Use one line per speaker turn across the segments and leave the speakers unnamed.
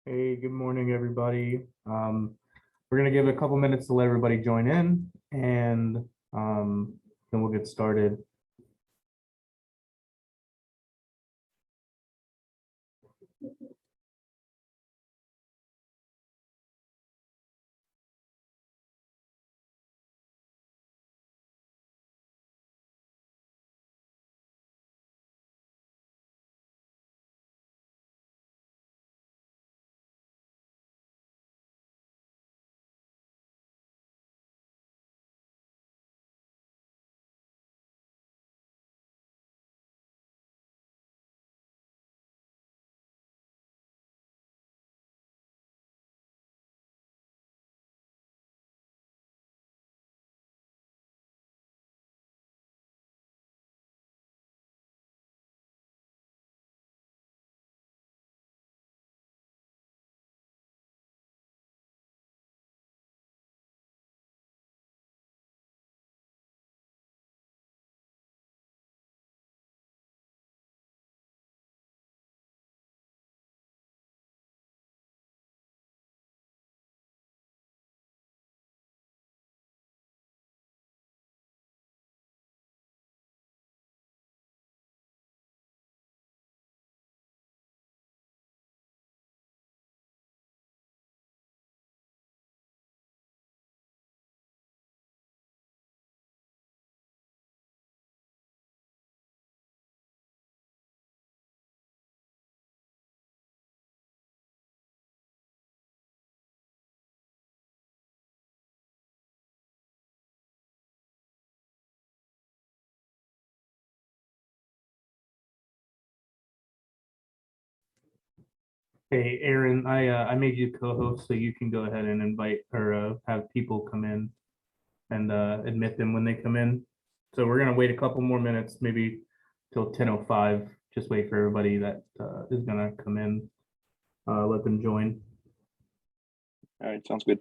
Hey, good morning, everybody. We're gonna give it a couple minutes to let everybody join in and then we'll get started. Hey, Aaron, I made you co-host so you can go ahead and invite or have people come in and admit them when they come in. So we're gonna wait a couple more minutes, maybe till 10:05. Just wait for everybody that is gonna come in. Let them join.
All right, sounds good.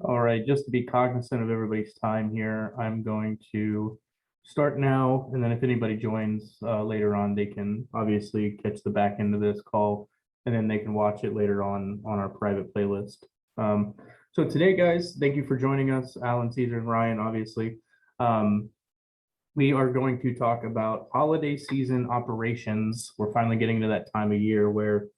All right, just to be cognizant of everybody's time here, I'm going to start now, and then if anybody joins later on, they can obviously catch the back end of this call, and then they can watch it later on our private playlist. So today, guys, thank you for joining us, Alan, Caesar, and Ryan, obviously. We are going to talk about holiday season operations. We're finally getting to that time of year where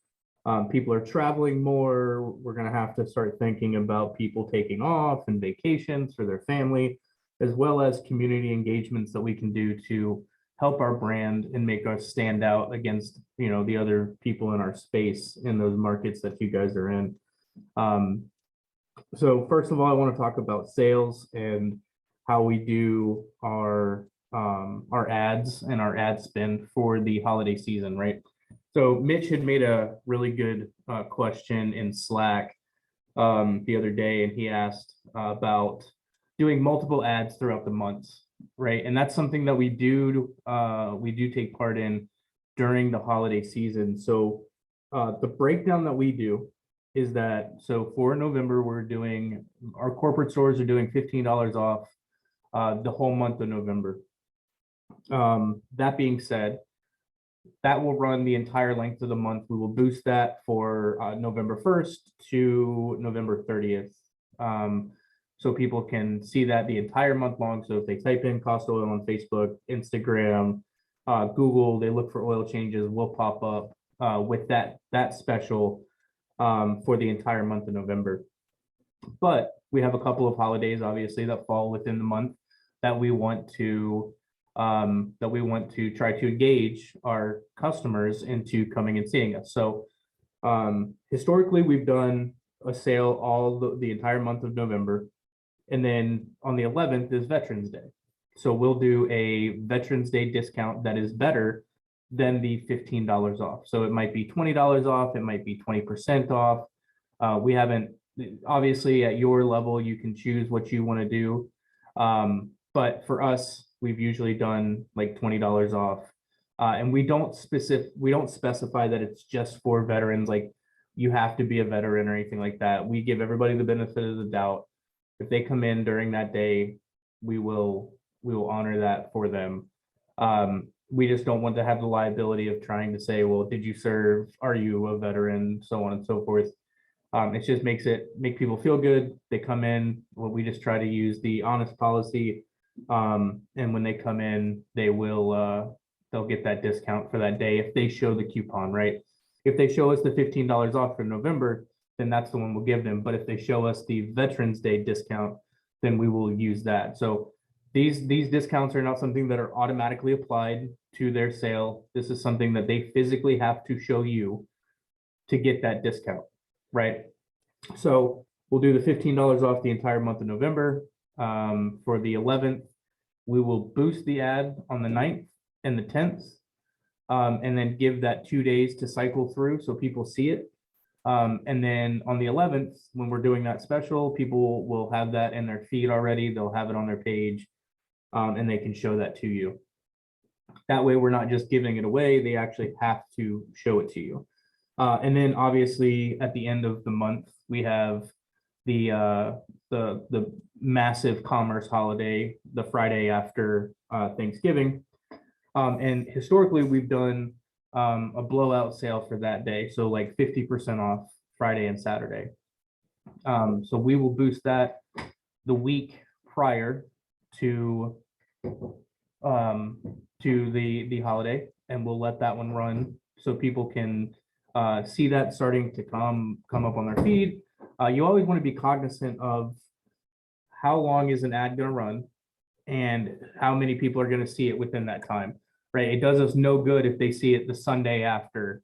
people are traveling more. We're going to have to start thinking about people taking off and vacations for their family, as well as community engagements that we can do to help our brand and make us stand out against, the other people in our space in those markets that you guys are in. So first of all, I want to talk about sales and how we do our ads and our ad spend for the holiday season, right? So Mitch had made a really good question in Slack the other day, and he asked about doing multiple ads throughout the months, right? And that's something that we do take part in during the holiday season. So the breakdown that we do is that, so for November, our corporate stores are doing $15 off the whole month of November. That being said, that will run the entire length of the month. We will boost that for November 1st to November 30th. So people can see that the entire month long. So if they type in cost oil on Facebook, Instagram, Google, they look for oil changes, will pop up with that special for the entire month of November. But we have a couple of holidays, obviously, that fall within the month that we want to try to engage our customers into coming and seeing us. So historically, we've done a sale all the entire month of November. And then on the 11th is Veterans Day. So we'll do a Veterans Day discount that is better than the $15 off. So it might be $20 off, it might be 20% off. We haven't, obviously at your level, you can choose what you want to do. But for us, we've usually done like $20 off. And we don't specify that it's just for veterans, like you have to be a veteran or anything like that. We give everybody the benefit of the doubt. If they come in during that day, we will honor that for them. We just don't want to have the liability of trying to say, well, did you serve? Are you a veteran? So on and so forth. It just make people feel good. They come in, well, we just try to use the honest policy. And when they come in, they'll get that discount for that day if they show the coupon, right? If they show us the $15 off for November, then that's the one we'll give them. But if they show us the Veterans Day discount, then we will use that. So these discounts are not something that are automatically applied to their sale. This is something that they physically have to show you to get that discount, right? So we'll do the $15 off the entire month of November. For the 11th, we will boost the ad on the 9th and the 10th, and then give that 2 days to cycle through so people see it. And then on the 11th, when we're doing that special, people will have that in their feed already. They'll have it on their page, and they can show that to you. That way, we're not just giving it away. They actually have to show it to you. And then obviously at the end of the month, we have the massive commerce holiday, the Friday after Thanksgiving. And historically, we've done a blowout sale for that day. So like 50% off Friday and Saturday. So we will boost that the week prior to the holiday, and we'll let that one run so people can see that starting to come up on their feed. You always want to be cognizant of how long is an ad going to run and how many people are going to see it within that time, right? It does us no good if they see it the Sunday after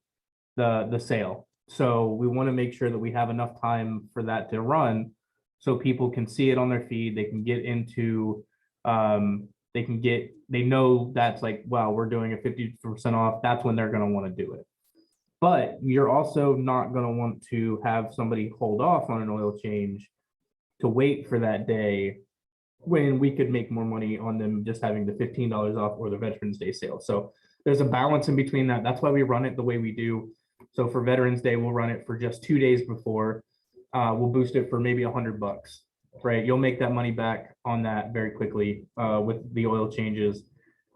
the sale. So we want to make sure that we have enough time for that to run so people can see it on their feed. They can get into, they know that's like, wow, we're doing a 50% off. That's when they're going to want to do it. But you're also not going to want to have somebody hold off on an oil change to wait for that day when we could make more money on them just having the $15 off or the Veterans Day sale. So there's a balance in between that. That's why we run it the way we do. So for Veterans Day, we'll run it for just 2 days before. We'll boost it for maybe $100, right? You'll make that money back on that very quickly with the oil changes.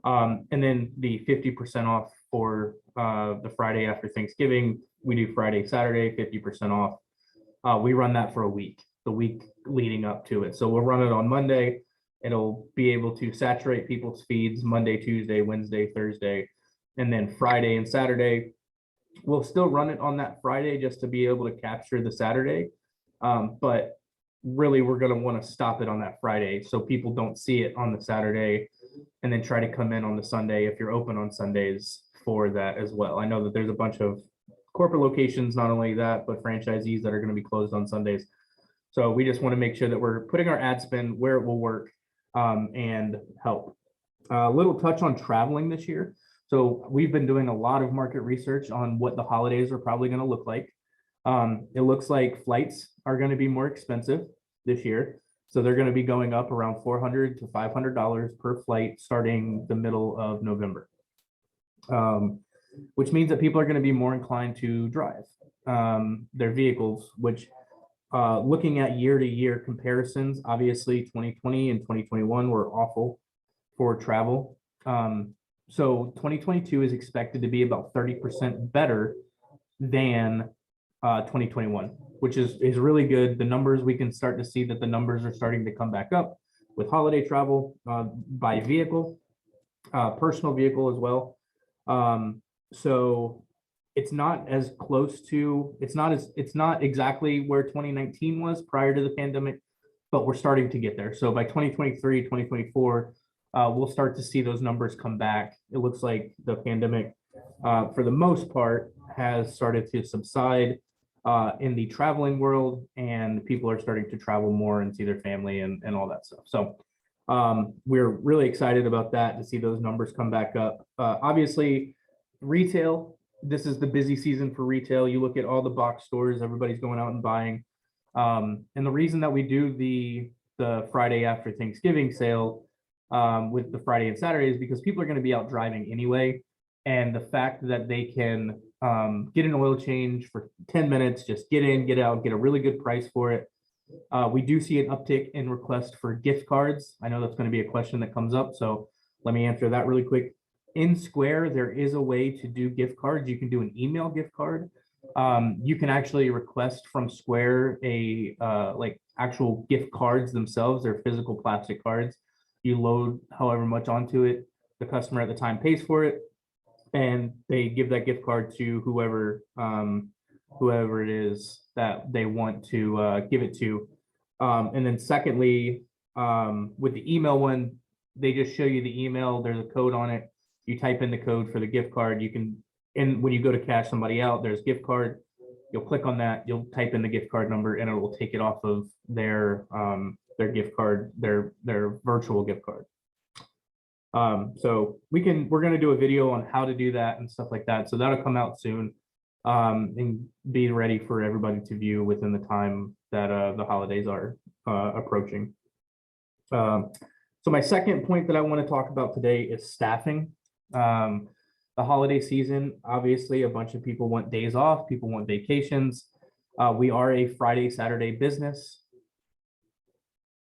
And then the 50% off for the Friday after Thanksgiving, we do Friday, Saturday, 50% off. We run that for a week, the week leading up to it. So we'll run it on Monday. It'll be able to saturate people's feeds Monday, Tuesday, Wednesday, Thursday, and then Friday and Saturday. We'll still run it on that Friday just to be able to capture the Saturday. But really, we're going to want to stop it on that Friday so people don't see it on the Saturday and then try to come in on the Sunday if you're open on Sundays for that as well. I know that there's a bunch of corporate locations, not only that, but franchisees that are going to be closed on Sundays. So we just want to make sure that we're putting our ad spend where it will work and help. A little touch on traveling this year. So we've been doing a lot of market research on what the holidays are probably going to look like. It looks like flights are going to be more expensive this year. So they're going to be going up around $400 to $500 per flight starting the middle of November. Which means that people are going to be more inclined to drive their vehicles, which looking at year-to-year comparisons, obviously 2020 and 2021 were awful for travel. So 2022 is expected to be about 30% better than 2021, which is really good. The numbers, we can start to see that the numbers are starting to come back up with holiday travel by vehicle, personal vehicle as well. So it's not as close to, it's not exactly where 2019 was prior to the pandemic, but we're starting to get there. So by 2023, 2024, we'll start to see those numbers come back. It looks like the pandemic, for the most part, has started to subside in the traveling world, and people are starting to travel more and see their family and all that stuff. So we're really excited about that, to see those numbers come back up. Obviously, retail, this is the busy season for retail. You look at all the box stores, everybody's going out and buying. And the reason that we do the Friday after Thanksgiving sale with the Friday and Saturday is because people are going to be out driving anyway. And the fact that they can get an oil change for 10 minutes, just get in, get out, get a really good price for it. We do see an uptick in request for gift cards. I know that's going to be a question that comes up, so let me answer that really quick. In Square, there is a way to do gift cards. You can do an email gift card. You can actually request from Square a like actual gift cards themselves. They're physical plastic cards. You load however much onto it. The customer at the time pays for it, and they give that gift card to whoever whoever it is that they want to give it to. And then secondly, with the email one, they just show you the email. There's a code on it. You type in the code for the gift card. You can, and when you go to cash somebody out, there's gift card. You'll click on that. You'll type in the gift card number, and it will take it off of their gift card, their virtual gift card. So we're going to do a video on how to do that and stuff like that. So that'll come out soon, and be ready for everybody to view within the time that the holidays are approaching. So my second point that I want to talk about today is staffing. The holiday season, obviously a bunch of people want days off, people want vacations. We are a Friday, Saturday business.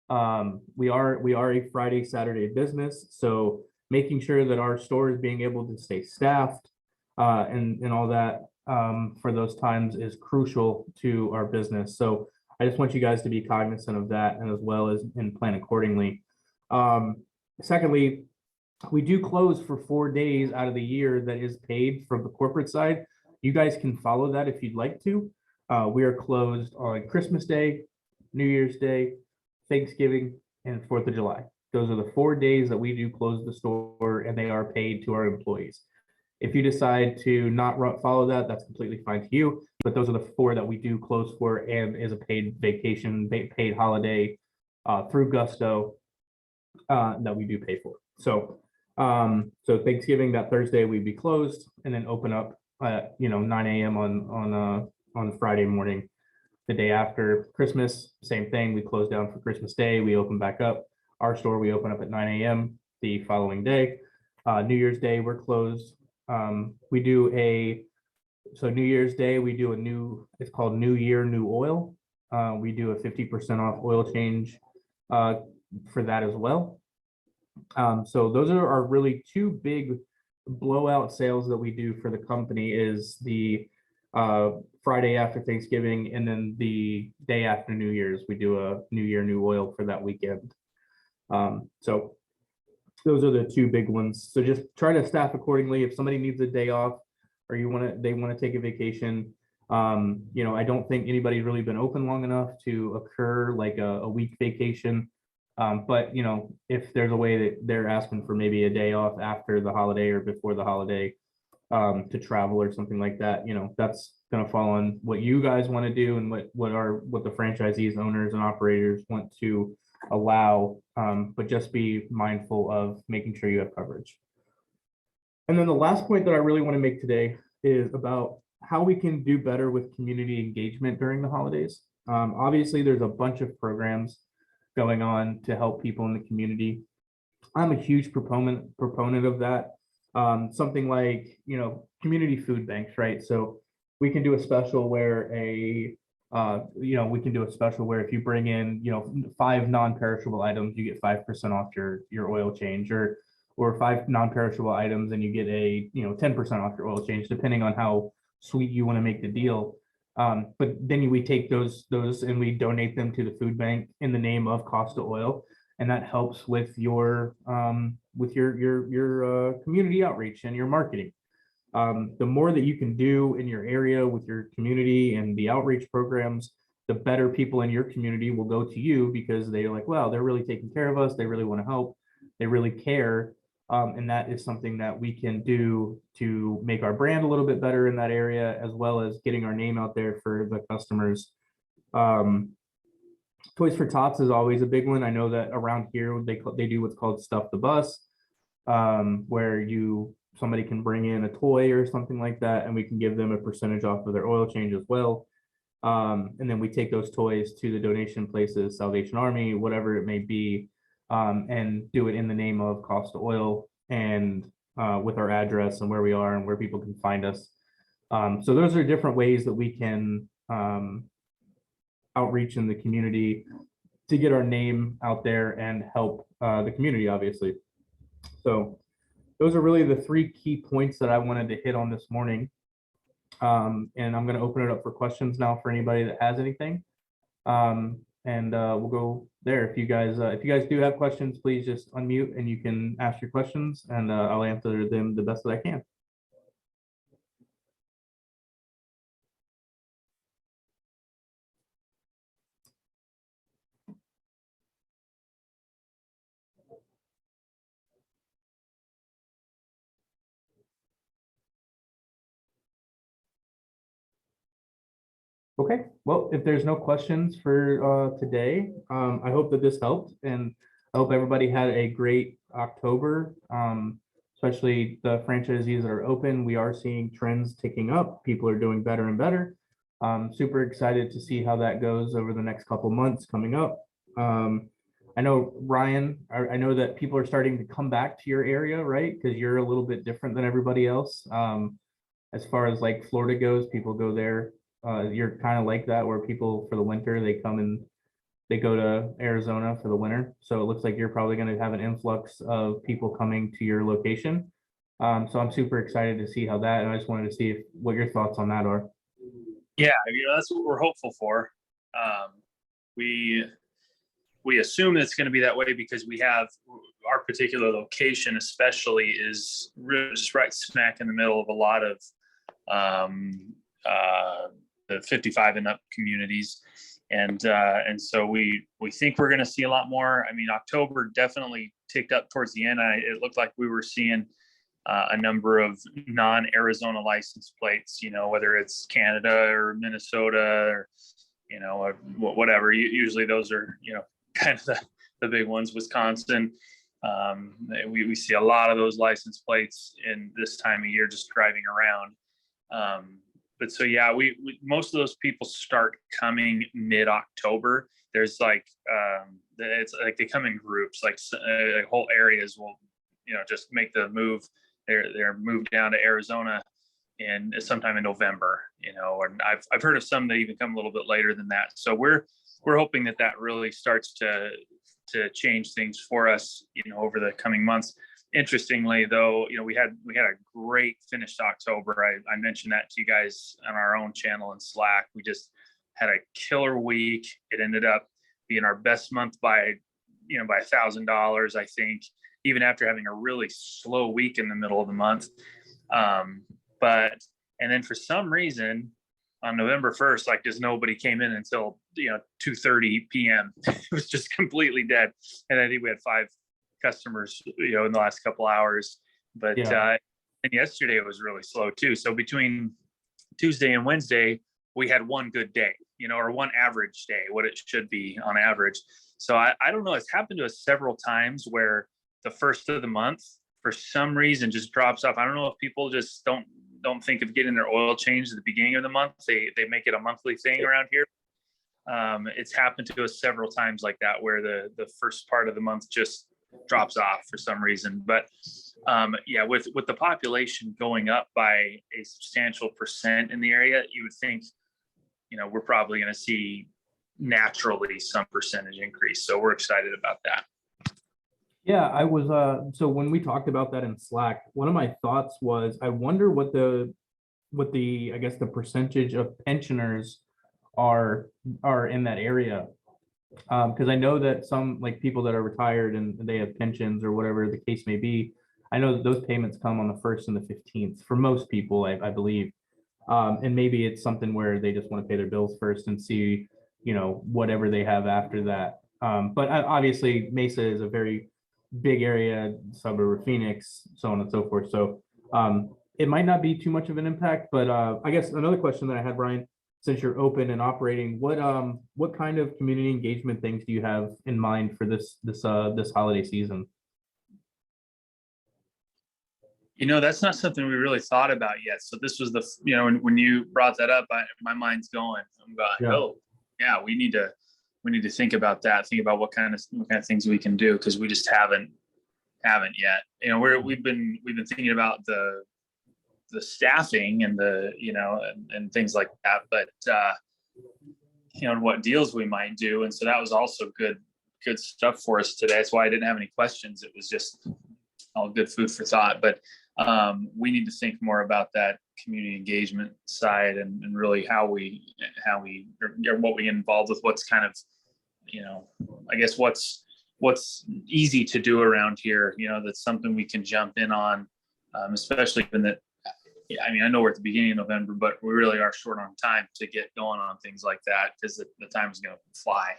We are a Friday, Saturday business. So making sure that our store is being able to stay staffed and all that for those times is crucial to our business. So I just want you guys to be cognizant of that, and as well as and plan accordingly. Secondly, we do close for 4 days out of the year that is paid from the corporate side. You guys can follow that if you'd like to. We are closed on Christmas Day, New Year's Day, Thanksgiving, and 4th of July. Those are the 4 days that we do close the store, and they are paid to our employees. If you decide to not follow that, that's completely fine to you, but those are the 4 that we do close for, and is a paid vacation, paid holiday through Gusto that we do pay for. So so Thanksgiving, that Thursday, we'd be closed, and then open up at 9 a.m. on Friday morning. The day after Christmas, same thing. We close down for Christmas Day. We open back up. Our store, we open up at 9 a.m. the following day. New Year's Day, we're closed. We do so New Year's Day, we do it's called New Year, New Oil. We do a 50% off oil change for that as well. So those are our really 2 big blowout sales that we do for the company, is the Friday after Thanksgiving, and then the day after New Year's, we do a New Year, New Oil for that weekend. So those are the 2 big ones. So just try to staff accordingly. If somebody needs a day off, or they want to take a vacation, I don't think anybody's really been open long enough to occur like a week vacation. But if there's a way that they're asking for maybe a day off after the holiday or before the holiday to travel or something like that, that's going to fall on what you guys want to do, and what the franchisees, owners, and operators want to allow. But just be mindful of making sure you have coverage. And then the last point that I really want to make today is about how we can do better with community engagement during the holidays. Obviously, there's a bunch of programs going on to help people in the community. I'm a huge proponent of that. Something like, community food banks, right? So we can do a special where we can do a special where if you bring in, 5 non-perishable items, you get 5% off your oil change, or 5 non-perishable items and you get a 10% off your oil change, depending on how sweet you want to make the deal. But then we take those and we donate them to the food bank in the name of Costa Oil, and that helps with your community outreach and your marketing. The more that you can do in your area with your community and the outreach programs, the better people in your community will go to you, because they're like, wow, they're really taking care of us. They really want to help. They really care. And that is something that we can do to make our brand a little bit better in that area, as well as getting our name out there for the customers. Toys for Tots is always a big one. I know that around here they do what's called Stuff the Bus, where somebody can bring in a toy or something like that, and we can give them a percentage off of their oil change as well. And then we take those toys to the donation places, Salvation Army, whatever it may be, and do it in the name of Costa Oil, and with our address and where we are and where people can find us. So those are different ways that we can outreach in the community to get our name out there and help the community, obviously. So those are really the 3 key points that I wanted to hit on this morning. And I'm going to open it up for questions now for anybody that has anything. And we'll go there. If you guys do have questions, please just unmute and you can ask your questions, and I'll answer them the best that I can. Okay, well, if there's no questions for today, I hope that this helped, and I hope everybody had a great October, especially the franchisees that are open. We are seeing trends ticking up. People are doing better and better. Super excited to see how that goes over the next couple months coming up. I know, Ryan, I know that people are starting to come back to your area, right? Because you're a little bit different than everybody else. As far as like Florida goes, people go there. You're kind of like that, where people for the winter, they come and they go to Arizona for the winter. So it looks like you're probably going to have an influx of people coming to your location. So I'm super excited to see how that, and I just wanted to see what your thoughts on that are.
Yeah, that's what we're hopeful for. We assume it's going to be that way because we have our particular location, especially, is really just right smack in the middle of a lot of the 55 and up communities, and so we think we're going to see a lot more. I mean, October definitely ticked up towards the end. It looked like we were seeing a number of non-Arizona license plates, whether it's Canada or Minnesota or or whatever. Usually those are kind of the big ones. Wisconsin, we see a lot of those license plates in this time of year just driving around. But so yeah, we most of those people start coming mid-October. There's it's like they come in groups, like whole areas will just make the move. They're moved down to Arizona in sometime in November, and I've heard of some that even come a little bit later than that. So we're hoping that really starts to change things for us, over the coming months. Interestingly, though, we had a great finish to October. I mentioned that to you guys on our own channel in Slack. We just had a killer week. It ended up being our best month by $1,000, I think, even after having a really slow week in the middle of the month. And then for some reason on November 1st, just nobody came in until 2:30 p.m. It was just completely dead. And I think we had 5 customers in the last couple hours, but and yesterday it was really slow too. So between Tuesday and Wednesday we had one good day, or one average day, what it should be on average. So I don't know, it's happened to us several times where the first of the month for some reason just drops off. I don't know if people just don't think of getting their oil changed at the beginning of the month. They make it a monthly thing around here. It's happened to us several times like that, where the first part of the month just drops off for some reason. But yeah, with the population going up by a substantial percent in the area, you would think, we're probably going to see naturally some percentage increase. So we're excited about that.
Yeah, I was, so when we talked about that in Slack, one of my thoughts was, I wonder what the, I guess, the percentage of pensioners are in that area. Because I know that some, like, people that are retired and they have pensions or whatever the case may be, I know that those payments come on the 1st and the 15th for most people, I believe. And maybe it's something where they just want to pay their bills first and see, whatever they have after that. But obviously Mesa is a very big area, suburb of Phoenix, so on and so forth. So it might not be too much of an impact, but I guess another question that I had, Brian, since you're open and operating, what kind of community engagement things do you have in mind for this holiday season?
That's not something we really thought about yet. So this was when you brought that up, my mind's going. I'm going,
Yeah.
oh yeah, we need to think about that. Think about what kind of things we can do, because we just haven't yet. We've been thinking about the staffing and and things like that, but what deals we might do. And so that was also good stuff for us today. That's why I didn't have any questions. It was just all good food for thought. But we need to think more about that community engagement side and really how we or what we get involved with, what's kind of, I guess what's easy to do around here, that's something we can jump in on, especially when that, I know we're at the beginning of November, but we really are short on time to get going on things like that, because the time is going to fly.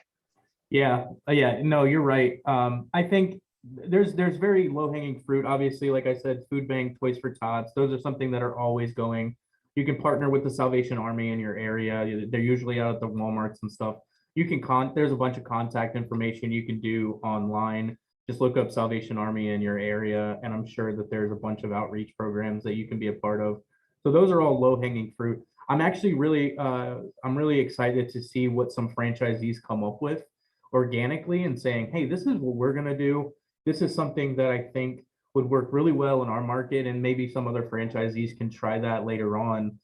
Yeah, no, you're right. I think there's very low hanging fruit. Obviously, like I said, food bank, Toys for Tots, those are something that are always going. You can partner with the Salvation Army in your area. They're usually out at the Walmarts and stuff. You can there's a bunch of contact information you can do online. Just look up Salvation Army in your area, and I'm sure that there's a bunch of outreach programs that you can be a part of. So those are all low hanging fruit. I'm actually I'm really excited to see what some franchisees come up with organically and saying, hey, this is what we're going to do. This is something that I think would work really well in our market, and maybe some other franchisees can try that later on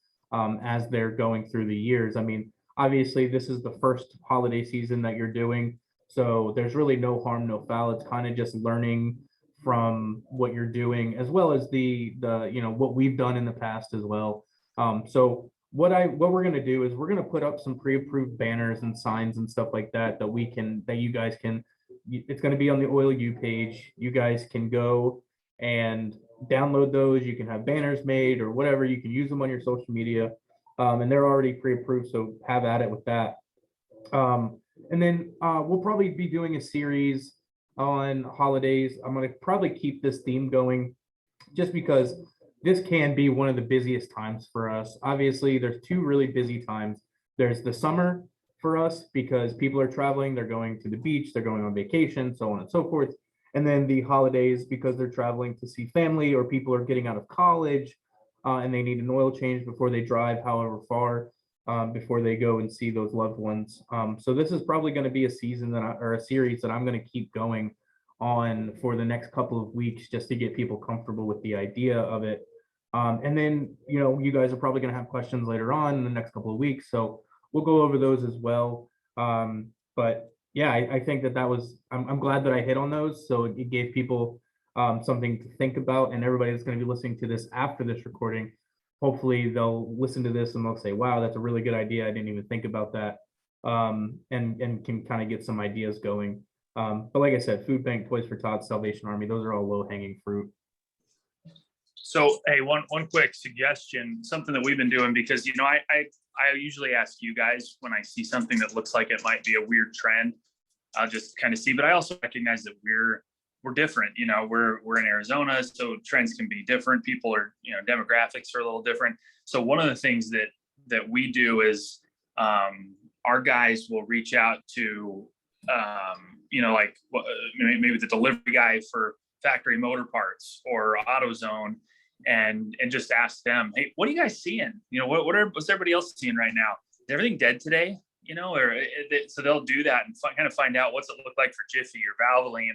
as they're going through the years. I mean, obviously, this is the first holiday season that you're doing, so there's really no harm, no foul. It's kind of just learning from what you're doing, as well as the what we've done in the past as well. So what we're going to do is we're going to put up some pre-approved banners and signs and stuff like that that you guys can. It's going to be on the Oil U page. You guys can go and download those. You can have banners made or whatever. You can use them on your social media, and they're already pre-approved. So have at it with that. And then we'll probably be doing a series on holidays. I'm going to probably keep this theme going, just because this can be one of the busiest times for us. Obviously, there's two really busy times. There's the summer for us, because people are traveling, they're going to the beach, they're going on vacation, so on and so forth. And then the holidays, because they're traveling to see family, or people are getting out of college and they need an oil change before they drive however far, before they go and see those loved ones. So this is probably going to be a series that I'm going to keep going on for the next couple of weeks, just to get people comfortable with the idea of it. And then, you guys are probably going to have questions later on in the next couple of weeks. So we'll go over those as well. But yeah, I think that was, I'm glad that I hit on those. So it gave people something to think about, and everybody that's going to be listening to this after this recording, hopefully they'll listen to this and they'll say, wow, that's a really good idea. I didn't even think about that. And can kind of get some ideas going. But like I said, Food Bank, Toys for Tots, Salvation Army, those are all low hanging fruit.
So, hey, one quick suggestion, something that we've been doing, because, I usually ask you guys when I see something that looks like it might be a weird trend, I'll just kind of see, but I also recognize that we're different. We're in Arizona, so trends can be different. People are, demographics are a little different. So one of the things that we do is our guys will reach out to, like maybe the delivery guy for Factory Motor Parts or AutoZone, and just ask them, hey, what are you guys seeing? What's everybody else seeing right now? Is everything dead today? so they'll do that and kind of find out what's it look like for Jiffy or Valvoline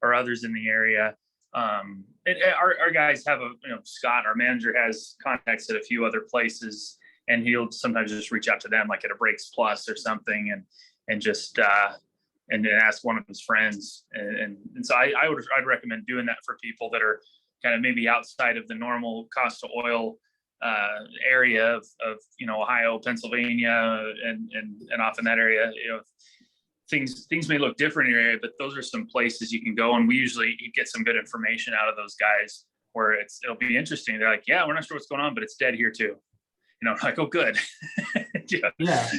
or others in the area. Our guys have Scott, our manager, has contacts at a few other places, and he'll sometimes just reach out to them, like at a Brakes Plus or something, and just and then ask one of his friends. And so I'd recommend doing that for people that are kind of maybe outside of the normal Costa Oil area of Ohio, Pennsylvania, and off in that area. Things may look different in your area, but those are some places you can go, and we usually get some good information out of those guys where it'll be interesting. They're like, yeah, we're not sure what's going on, but it's dead here too. Like, oh, good.
Yeah.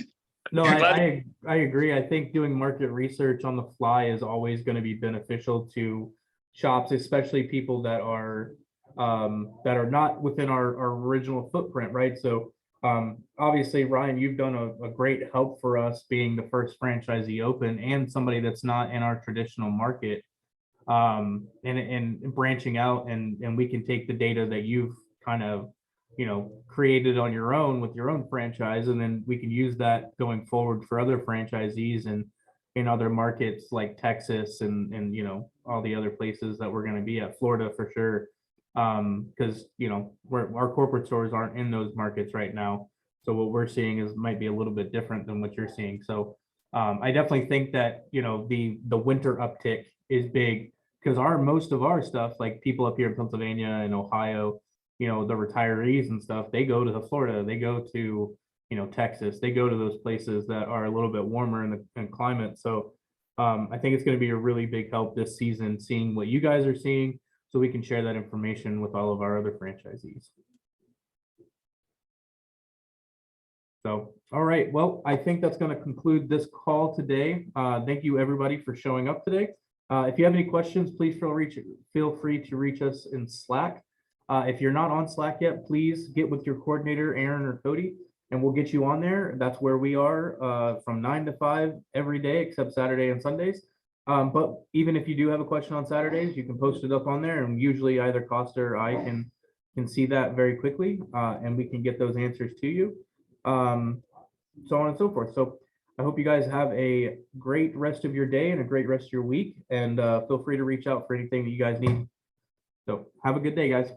No, I agree. I think doing market research on the fly is always going to be beneficial to shops, especially people that are not within our original footprint, right? So obviously, Ryan, you've done a great help for us being the first franchisee open and somebody that's not in our traditional market, and branching out, and we can take the data that you've kind of created on your own with your own franchise, and then we can use that going forward for other franchisees and in other markets like Texas and all the other places that we're going to be at, Florida for sure, because our corporate stores aren't in those markets right now, so what we're seeing might be a little bit different than what you're seeing. So I definitely think that the winter uptick is big, because most of our stuff, like people up here in Pennsylvania and Ohio, the retirees and stuff, they go to Florida, they go to Texas, they go to those places that are a little bit warmer in climate. So I think it's going to be a really big help this season, seeing what you guys are seeing, so we can share that information with all of our other franchisees. So, all right, well, I think that's going to conclude this call today. Thank you everybody for showing up today. If you have any questions, please feel free to reach us in Slack. If you're not on Slack yet, please get with your coordinator, Aaron or Cody, and we'll get you on there. That's where we are from 9 to 5 every day, except Saturday and Sundays. But even if you do have a question on Saturdays, you can post it up on there, and usually either Costa or I can see that very quickly, and we can get those answers to you, so on and so forth. So I hope you guys have a great rest of your day and a great rest of your week, and feel free to reach out for anything that you guys need. So have a good day, guys.